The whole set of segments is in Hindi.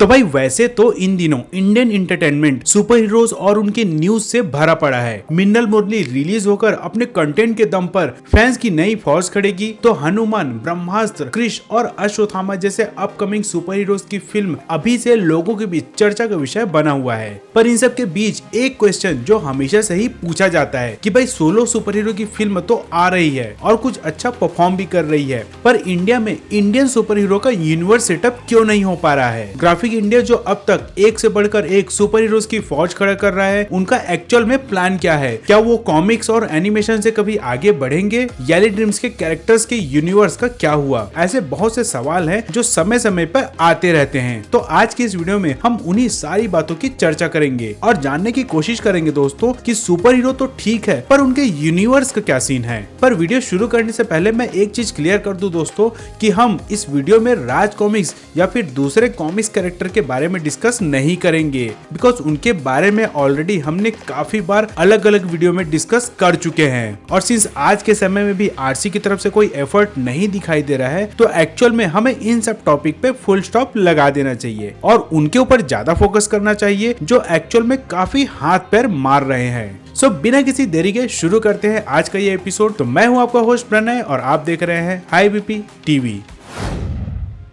तो भाई वैसे तो इन दिनों इंडियन एंटरटेनमेंट सुपर हीरोज और उनके न्यूज से भरा पड़ा है। मिन्नल मुरली रिलीज होकर अपने कंटेंट के दम पर फैंस की नई फौज खड़ेगी, तो हनुमान, ब्रह्मास्त्र, क्रिश और अश्वत्थामा जैसे अपकमिंग सुपर हीरोज की फिल्म अभी से लोगों के बीच चर्चा का विषय बना हुआ है। पर इन सब के बीच एक क्वेश्चन जो हमेशा से ही पूछा जाता है कि भाई सोलो सुपर हीरो की फिल्म तो आ रही है और कुछ अच्छा परफॉर्म भी कर रही है, पर इंडिया में इंडियन सुपर हीरो का यूनिवर्स सेटअप क्यों नहीं हो पा रहा है। ग्राफिक इंडिया जो अब तक एक से बढ़कर एक सुपर हीरोज की फौज खड़ा कर रहा है, उनका एक्चुअल में प्लान क्या है? क्या वो कॉमिक्स और एनिमेशन से कभी आगे बढ़ेंगे? येली ड्रीम्स के कैरेक्टर्स के यूनिवर्स का क्या हुआ? ऐसे बहुत से सवाल हैं जो समय समय पर आते रहते हैं। तो आज की इस वीडियो में हम उन्हीं सारी बातों की चर्चा करेंगे और जानने की कोशिश करेंगे दोस्तों कि सुपर हीरो तो ठीक है, पर उनके यूनिवर्स का क्या सीन है। पर वीडियो शुरू करने से पहले मैं एक चीज क्लियर कर दूं दोस्तों कि हम इस वीडियो में राज कॉमिक्स या फिर दूसरे कॉमिक्स कैरेक्टर के बारे में डिस्कस नहीं करेंगे, बिकॉज उनके बारे में ऑलरेडी हमने काफी बार अलग अलग वीडियो में डिस्कस कर चुके हैं। और सिंस आज के समय में भी आरसी की तरफ से कोई एफर्ट नहीं दिखाई दे रहा है, तो एक्चुअल में हमें इन सब टॉपिक पे फुल स्टॉप लगा देना चाहिए और उनके ऊपर ज्यादा फोकस करना चाहिए जो एक्चुअल में काफी हाथ पैर मार रहे हैं। सो बिना किसी देरी के शुरू करते हैं आज का ये एपिसोड। तो मैं हूं आपका होस्ट प्रणय और आप देख रहे हैं हाई बीपी टीवी।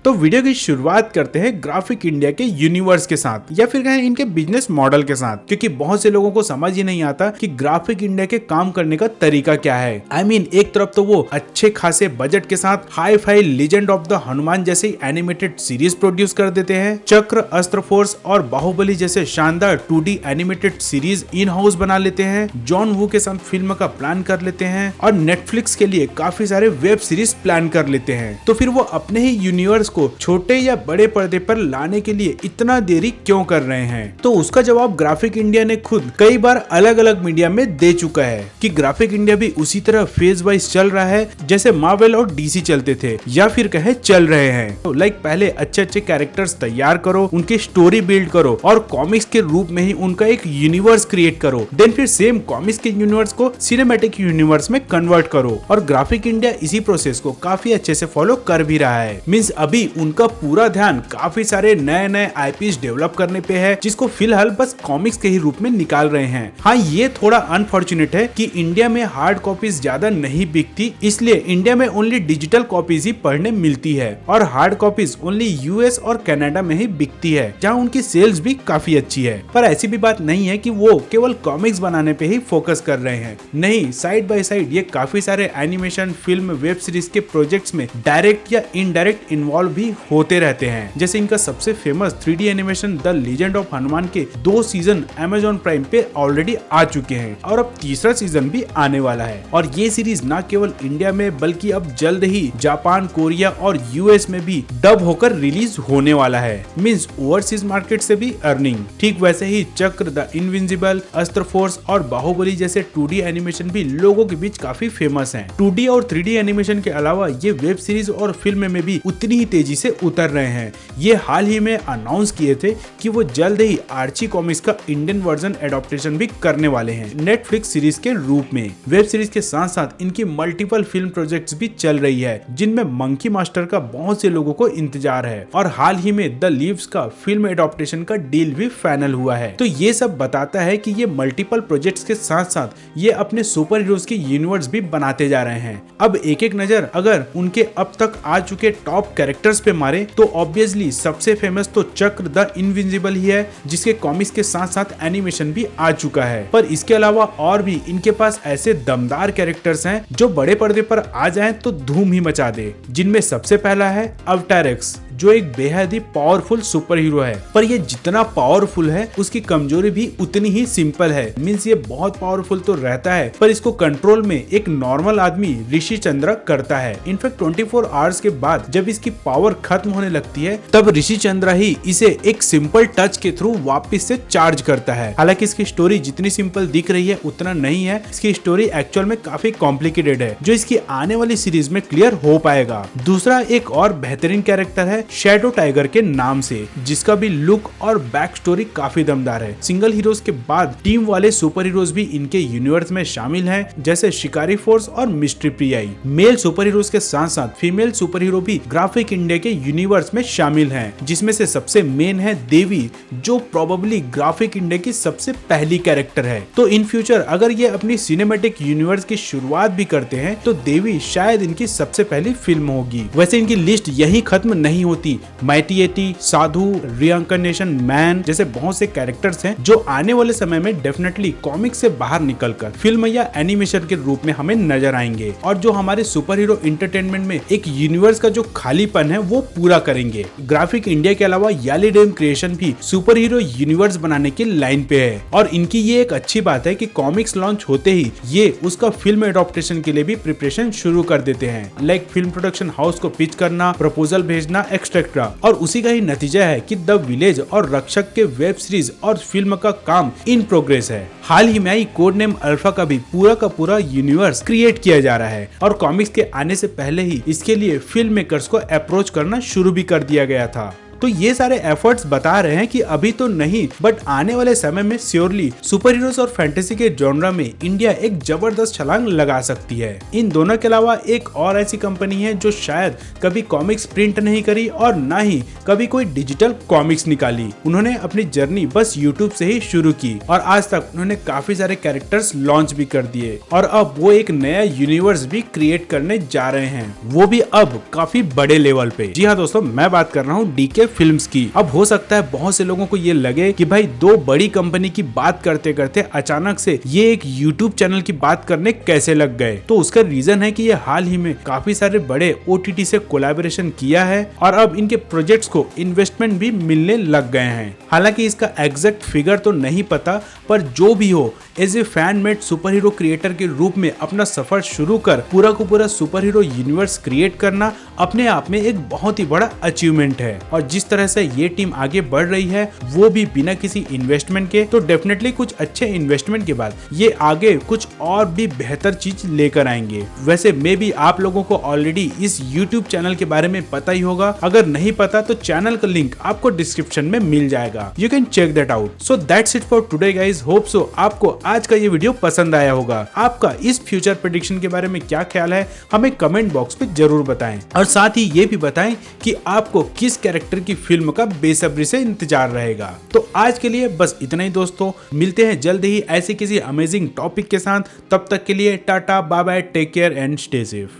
तो वीडियो की शुरुआत करते हैं ग्राफिक इंडिया के यूनिवर्स के साथ या फिर कहें इनके बिजनेस मॉडल के साथ, क्योंकि बहुत से लोगों को समझ ही नहीं आता कि ग्राफिक इंडिया के काम करने का तरीका क्या है। I mean, एक तरफ तो वो अच्छे खासे बजट के साथ hi fi legend of the Hanuman जैसे एनिमेटेड सीरीज प्रोड्यूस कर देते हैं, चक्र, अस्त्र फोर्स और बाहुबली जैसे शानदार 2D animated series in house बना लेते हैं, जॉन वू के साथ फिल्म का प्लान कर लेते हैं और नेटफ्लिक्स के लिए काफी सारे वेब सीरीज प्लान कर लेते हैं। तो फिर वो अपने ही यूनिवर्स को छोटे या बड़े पर्दे पर लाने के लिए इतना देरी क्यों कर रहे हैं? तो उसका जवाब ग्राफिक इंडिया ने खुद कई बार अलग अलग मीडिया में दे चुका है कि ग्राफिक इंडिया भी उसी तरह फेज वाइज चल रहा है जैसे मार्वल और डीसी चलते थे या फिर कहे चल रहे हैं। तो पहले अच्छे अच्छे कैरेक्टर्स तैयार करो, उनकी स्टोरी बिल्ड करो और कॉमिक्स के रूप में ही उनका एक यूनिवर्स क्रिएट करो, देन फिर सेम कॉमिक्स के यूनिवर्स को सिनेमैटिक यूनिवर्स में कन्वर्ट करो। और ग्राफिक इंडिया इसी प्रोसेस को काफी अच्छे से फॉलो कर भी रहा है। मींस अभी उनका पूरा ध्यान काफी सारे नए नए आईपीज डेवलप करने पे है, जिसको फिलहाल बस कॉमिक्स के ही रूप में निकाल रहे हैं। हाँ, ये थोड़ा अनफॉर्चुनेट है कि इंडिया में हार्ड कॉपीज ज्यादा नहीं बिकती, इसलिए इंडिया में ओनली डिजिटल कॉपीज ही पढ़ने मिलती है और हार्ड कॉपीज ओनली यूएस और कनाडा में ही बिकती है, जहाँ उनकी सेल्स भी काफी अच्छी है। पर ऐसी भी बात नहीं है कि वो केवल कॉमिक्स बनाने पे ही फोकस कर रहे हैं। नहीं, साइड बाय साइड ये काफी सारे एनिमेशन, फिल्म, वेब सीरीज के प्रोजेक्ट्स में डायरेक्ट या इनडायरेक्ट इन्वॉल्व भी होते रहते हैं। जैसे इनका सबसे famous 3D animation the legend of Hanuman के 2 सीजन अमेजॉन प्राइम पे ऑलरेडी आ चुके हैं और अब तीसरा सीजन भी आने वाला है। और ये सीरीज न केवल इंडिया में बल्कि अब जल्द ही जापान, कोरिया और यूएस में भी डब होकर रिलीज होने वाला है। मींस ओवरसीज मार्केट से भी अर्निंग। ठीक वैसे ही चक्र, द इनविंसिबल, अस्त्र फोर्स और बाहुबली जैसे 2D एनिमेशन भी लोगों के बीच काफी फेमस हैं। 2D और 3D एनिमेशन के अलावा ये वेब सीरीज और फिल्म में भी उतनी ही तेजी से उतर रहे हैं। ये हाल ही में अनाउंस किए थे कि वो जल्द ही आर्ची कॉमिक्स का इंडियन वर्जन एडॉप्टेशन भी करने वाले हैं नेटफ्लिक्स सीरीज के रूप में। वेब सीरीज के साथ साथ इनकी मल्टीपल फिल्म प्रोजेक्ट्स भी चल रही है, जिनमें मंकी मास्टर का बहुत से लोगों को इंतजार है और हाल ही में द लीव्स का फिल्म एडॉप्टेशन का डील भी फाइनल हुआ है। तो ये सब बताता है कि ये मल्टीपल प्रोजेक्ट्स के साथ साथ ये अपने सुपर हीरोज के यूनिवर्स भी बनाते जा रहे हैं। अब एक एक नजर अगर उनके अब तक आ चुके टॉप कैरेक्टर्स पे मारे तो ऑब्वियसली सबसे फेमस तो चक्र द इनविंसिबल ही है, जिसके कॉमिक्स के साथ साथ एनिमेशन भी आ चुका है। पर इसके अलावा और भी इनके पास ऐसे दमदार कैरेक्टर्स हैं जो बड़े पर्दे पर आ जाएं तो धूम ही मचा दे, जिनमें सबसे पहला है अवतार एक्स, जो एक बेहद ही पावरफुल सुपर हीरो है। पर ये जितना पावरफुल है उसकी कमजोरी भी उतनी ही सिंपल है। मींस ये बहुत पावरफुल तो रहता है पर इसको कंट्रोल में एक नॉर्मल आदमी ऋषि चंद्रा करता है। इनफैक्ट 24 आवर्स के बाद जब इसकी पावर खत्म होने लगती है तब ऋषि चंद्रा ही इसे एक सिंपल टच के थ्रू वापस से चार्ज करता है। हालांकि इसकी स्टोरी जितनी सिंपल दिख रही है उतना नहीं है, इसकी स्टोरी एक्चुअल में काफी कॉम्प्लिकेटेड है, जो इसकी आने वाली सीरीज में क्लियर हो पाएगा। दूसरा एक और बेहतरीन कैरेक्टर है शैडो टाइगर के नाम से, जिसका भी लुक और बैक स्टोरी काफी दमदार है। सिंगल हीरोज के बाद टीम वाले सुपर हीरोज भी इनके यूनिवर्स में शामिल हैं, जैसे शिकारी फोर्स और मिस्ट्री प्रियाई। मेल सुपर हीरोज के साथ साथ फीमेल सुपर हीरो भी ग्राफिक इंडिया के यूनिवर्स में शामिल हैं, जिसमें से सबसे मेन है देवी, जो प्रोबेबली ग्राफिक इंडिया की सबसे पहली कैरेक्टर है। तो इन फ्यूचर अगर ये अपनी सिनेमैटिक यूनिवर्स की शुरुआत भी करते हैं तो देवी शायद इनकी सबसे पहली फिल्म होगी। वैसे इनकी लिस्ट यही खत्म नहीं होती। माइटी एटी, साधु, रीइंकार्नेशन मैन जैसे बहुत से कैरेक्टर्स हैं जो आने वाले समय में डेफिनेटली कॉमिक से बाहर निकलकर फिल्म या एनिमेशन के रूप में हमें नजर आएंगे, और जो हमारे सुपर हीरो इंटरटेनमेंट में एक यूनिवर्स का जो खालीपन है वो पूरा करेंगे। ग्राफिक इंडिया के अलावा यालीडेम क्रिएशन भी सुपर हीरो यूनिवर्स बनाने की लाइन पे है, और इनकी ये एक अच्छी बात है कि कॉमिक्स लॉन्च होते ही ये उसका फिल्म एडॉप्टेशन के लिए भी प्रिपरेशन शुरू कर देते हैं, लाइक फिल्म प्रोडक्शन हाउस को पिच करना, प्रपोजल भेजना एक्सेट्रा। और उसी का ही नतीजा है कि द विलेज और रक्षक के वेब सीरीज और फिल्म का काम इन प्रोग्रेस है। हाल ही में आई कोड नेम अल्फा का भी पूरा यूनिवर्स क्रिएट किया जा रहा है, और कॉमिक्स के आने से पहले ही इसके लिए फिल्म मेकर्स को अप्रोच करना शुरू भी कर दिया गया था। तो ये सारे एफर्ट्स बता रहे हैं कि अभी तो नहीं, बट आने वाले समय में श्योरली सुपर हीरोज और फैंटेसी के जॉनरा में इंडिया एक जबरदस्त छलांग लगा सकती है। इन दोनों के अलावा एक और ऐसी कंपनी है जो शायद कभी कॉमिक्स प्रिंट नहीं करी और ना ही कभी कोई डिजिटल कॉमिक्स निकाली। उन्होंने अपनी जर्नी बस यूट्यूब से ही शुरू की, और आज तक उन्होंने काफी सारे कैरेक्टर्स लॉन्च भी कर दिए, और अब वो एक नया यूनिवर्स भी क्रिएट करने जा रहे हैं, वो भी अब काफी बड़े लेवल पे। जी हाँ दोस्तों, मैं बात कर रहा हूँ डीके फिल्म्स की। अब हो सकता है बहुत से लोगों को ये लगे कि भाई दो बड़ी कंपनी की बात करते करते अचानक से ये एक यूट्यूब चैनल की बात करने कैसे लग गए। तो उसका रीजन है कि ये हाल ही में काफी सारे बड़े ओटीटी से कोलैबोरेशन किया है, और अब इनके प्रोजेक्ट्स को इन्वेस्टमेंट भी मिलने लग गए हैं। हालांकि इसका एग्जैक्ट फिगर तो नहीं पता, पर जो भी हो, as a fan made superhero creator के रूप में अपना सफर शुरू कर पूरा को पूरा सुपर हीरो यूनिवर्स क्रिएट करना अपने आप में एक बहुत ही बड़ा अचीवमेंट है। और जिस तरह से ये टीम आगे बढ़ रही है वो भी बिना किसी इन्वेस्टमेंट के, तो डेफिनेटली कुछ अच्छे इन्वेस्टमेंट के बाद ये आगे कुछ और भी बेहतर चीज लेकर आएंगे। वैसे मे बी आप लोगों को ऑलरेडी इस यूट्यूब चैनल के बारे में पता ही होगा, अगर नहीं पता तो चैनल का लिंक आपको डिस्क्रिप्शन में मिल जाएगा, you can check that out. So that's it for today guys, hope so आपको आज का ये वीडियो पसंद आया होगा। आपका इस फ्यूचर प्रेडिक्शन के बारे में क्या ख्याल है हमें कमेंट बॉक्स पे जरूर बताएं, और साथ ही ये भी बताएं कि आपको किस कैरेक्टर की फिल्म का बेसब्री से इंतजार रहेगा। तो आज के लिए बस इतना ही दोस्तों, मिलते हैं जल्द ही ऐसे किसी अमेजिंग टॉपिक के साथ। तब तक के लिए टाटा bye bye, take care and stay safe.